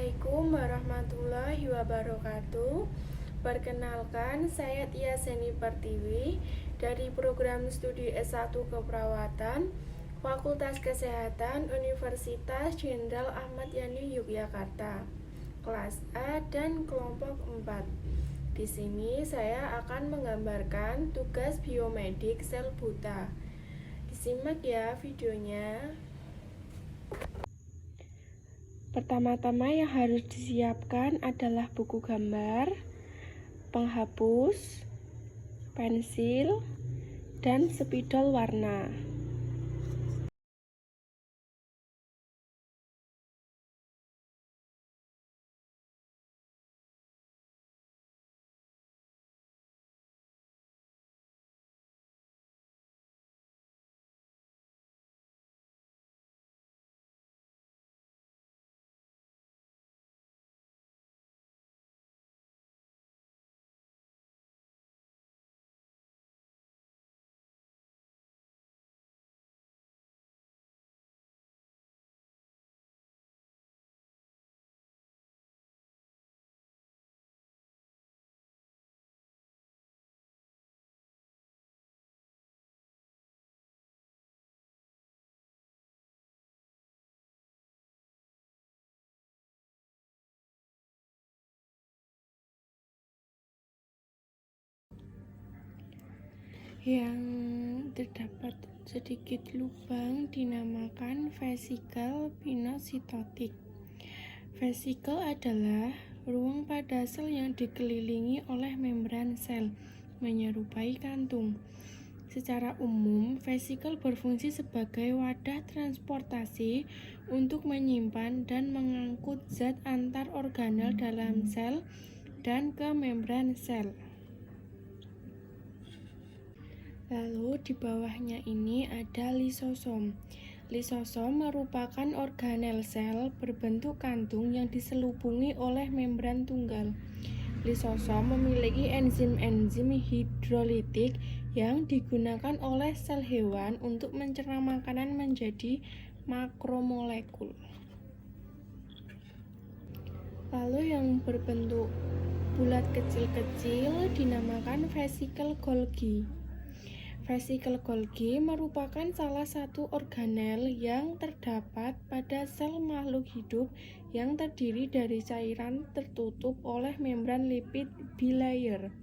Assalamualaikum warahmatullahi wabarakatuh. Perkenalkan, saya Tia Seni Pertiwi dari program studi S1 Keperawatan Fakultas Kesehatan Universitas Jenderal Ahmad Yani Yogyakarta, kelas A dan kelompok 4. Di sini saya akan menggambarkan tugas biomedik sel buta. Disimak ya videonya. Pertama-tama yang harus disiapkan adalah buku gambar, penghapus, pensil, dan spidol warna. Yang terdapat sedikit lubang dinamakan vesikel pinositotik. Vesikel adalah ruang pada sel yang dikelilingi oleh membran sel, menyerupai kantung. Secara umum, vesikel berfungsi sebagai wadah transportasi untuk menyimpan dan mengangkut zat antar organel dalam sel dan ke membran sel. Lalu di bawahnya ini ada lisosom. Lisosom merupakan organel sel berbentuk kantung yang diselubungi oleh membran tunggal. Lisosom memiliki enzim-enzim hidrolitik yang digunakan oleh sel hewan untuk mencerna makanan menjadi makromolekul. Lalu yang berbentuk bulat kecil-kecil dinamakan vesikel Golgi. Vesikel Golgi merupakan salah satu organel yang terdapat pada sel makhluk hidup yang terdiri dari cairan tertutup oleh membran lipid bilayer.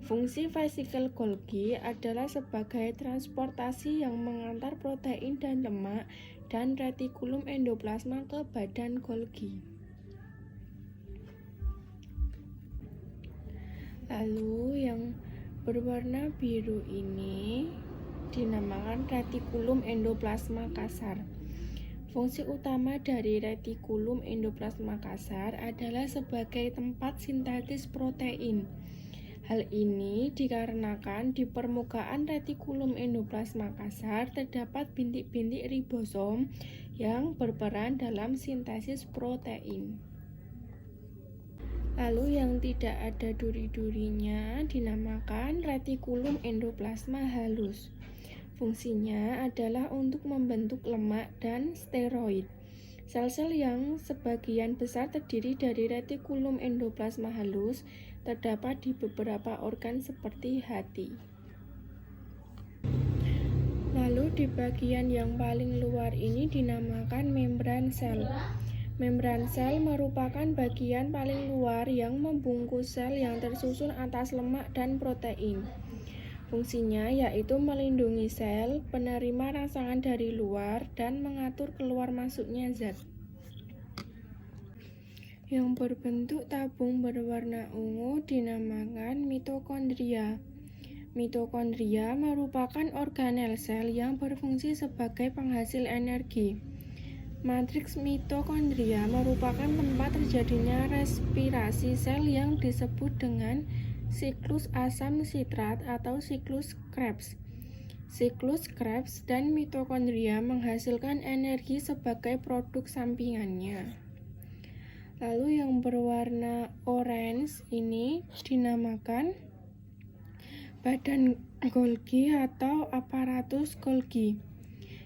Fungsi vesikel Golgi adalah sebagai transportasi yang mengantar protein dan lemak dan retikulum endoplasma ke badan Golgi. Lalu yang berwarna biru ini dinamakan retikulum endoplasma kasar. Fungsi utama dari retikulum endoplasma kasar adalah sebagai tempat sintesis protein. Hal ini dikarenakan di permukaan retikulum endoplasma kasar terdapat bintik-bintik ribosom yang berperan dalam sintesis protein. Lalu yang tidak ada duri-durinya dinamakan retikulum endoplasma halus. Fungsinya adalah untuk membentuk lemak dan steroid. Sel-sel yang sebagian besar terdiri dari retikulum endoplasma halus terdapat di beberapa organ seperti hati. Lalu di bagian yang paling luar ini dinamakan membran sel. Membran sel merupakan bagian paling luar yang membungkus sel yang tersusun atas lemak dan protein. Fungsinya yaitu melindungi sel, penerima rangsangan dari luar, dan mengatur keluar masuknya zat. Yang berbentuk tabung berwarna ungu dinamakan mitokondria. Mitokondria merupakan organel sel yang berfungsi sebagai penghasil energi. Matriks mitokondria merupakan tempat terjadinya respirasi sel yang disebut dengan siklus asam sitrat atau siklus Krebs. Siklus Krebs dan mitokondria menghasilkan energi sebagai produk sampingannya. Lalu yang berwarna orange ini dinamakan badan Golgi atau aparatus Golgi,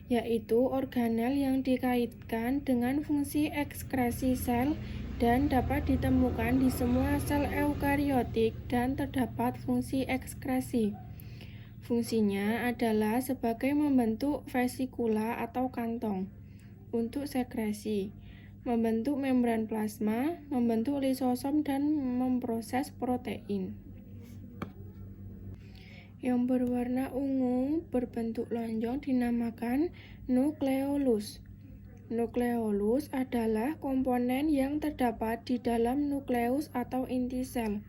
yaitu organel yang dikaitkan dengan fungsi ekskresi sel dan dapat ditemukan di semua sel eukariotik dan terdapat fungsi ekskresi. Fungsinya adalah sebagai membentuk vesikula atau kantong untuk sekresi, membentuk membran plasma, membentuk lisosom, dan memproses protein. Yang berwarna ungu berbentuk lonjong dinamakan nukleolus. Nukleolus adalah komponen yang terdapat di dalam nukleus atau inti sel.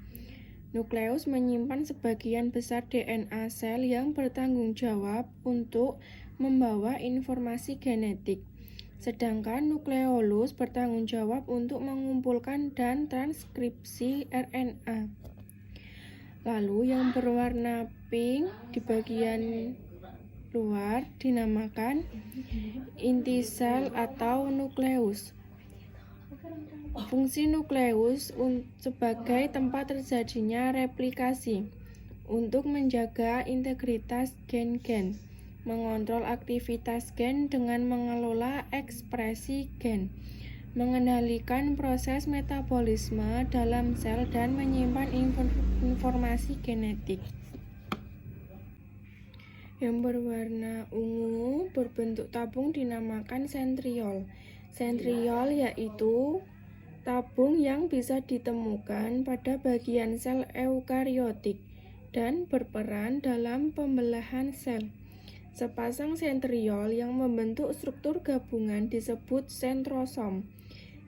Nukleus menyimpan sebagian besar DNA sel yang bertanggung jawab untuk membawa informasi genetik. Sedangkan nukleolus bertanggung jawab untuk mengumpulkan dan transkripsi RNA. Lalu yang berwarna pink di bagian luar dinamakan inti sel atau nukleus. Fungsi nukleus sebagai tempat terjadinya replikasi, untuk menjaga integritas gen-gen, mengontrol aktivitas gen dengan mengelola ekspresi gen, mengendalikan proses metabolisme dalam sel dan menyimpan informasi genetik. Yang berwarna ungu berbentuk tabung dinamakan sentriol. Sentriol yaitu tabung yang bisa ditemukan pada bagian sel eukariotik dan berperan dalam pembelahan sel. Sepasang sentriol yang membentuk struktur gabungan disebut sentrosom.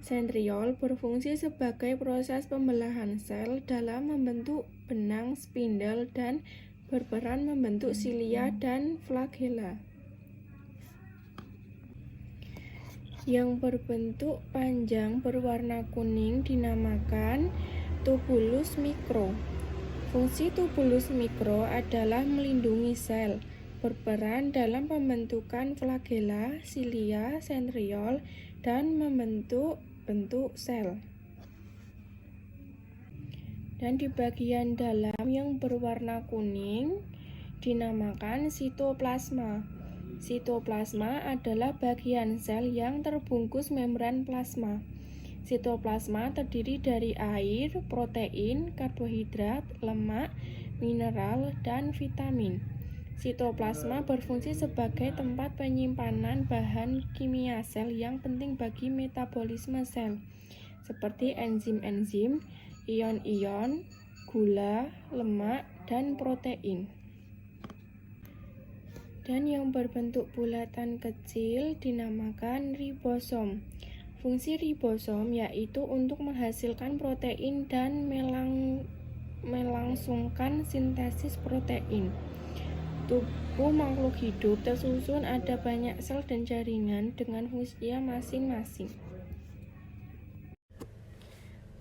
Sentriol berfungsi sebagai proses pembelahan sel dalam membentuk benang spindel dan berperan membentuk silia dan flagela. Yang berbentuk panjang berwarna kuning dinamakan tubulus mikro. Fungsi tubulus mikro adalah melindungi sel, berperan dalam pembentukan flagela, silia, sentriol, dan membentuk bentuk sel. Dan di bagian dalam yang berwarna kuning dinamakan sitoplasma. Sitoplasma adalah bagian sel yang terbungkus membran plasma. Sitoplasma terdiri dari air, protein, karbohidrat, lemak, mineral, dan vitamin. Sitoplasma berfungsi sebagai tempat penyimpanan bahan kimia sel yang penting bagi metabolisme sel, seperti enzim-enzim, ion-ion, gula, lemak, dan protein. Dan yang berbentuk bulatan kecil dinamakan ribosom. Fungsi ribosom yaitu untuk menghasilkan protein dan melangsungkan sintesis protein. Tubuh makhluk hidup tersusun ada banyak sel dan jaringan dengan fungsinya masing-masing.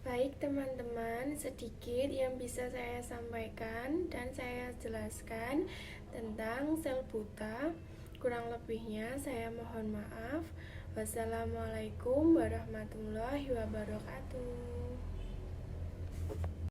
Baik teman-teman, sedikit yang bisa saya sampaikan dan saya jelaskan tentang sel buta. Kurang lebihnya saya mohon maaf. Wassalamualaikum warahmatullahi wabarakatuh.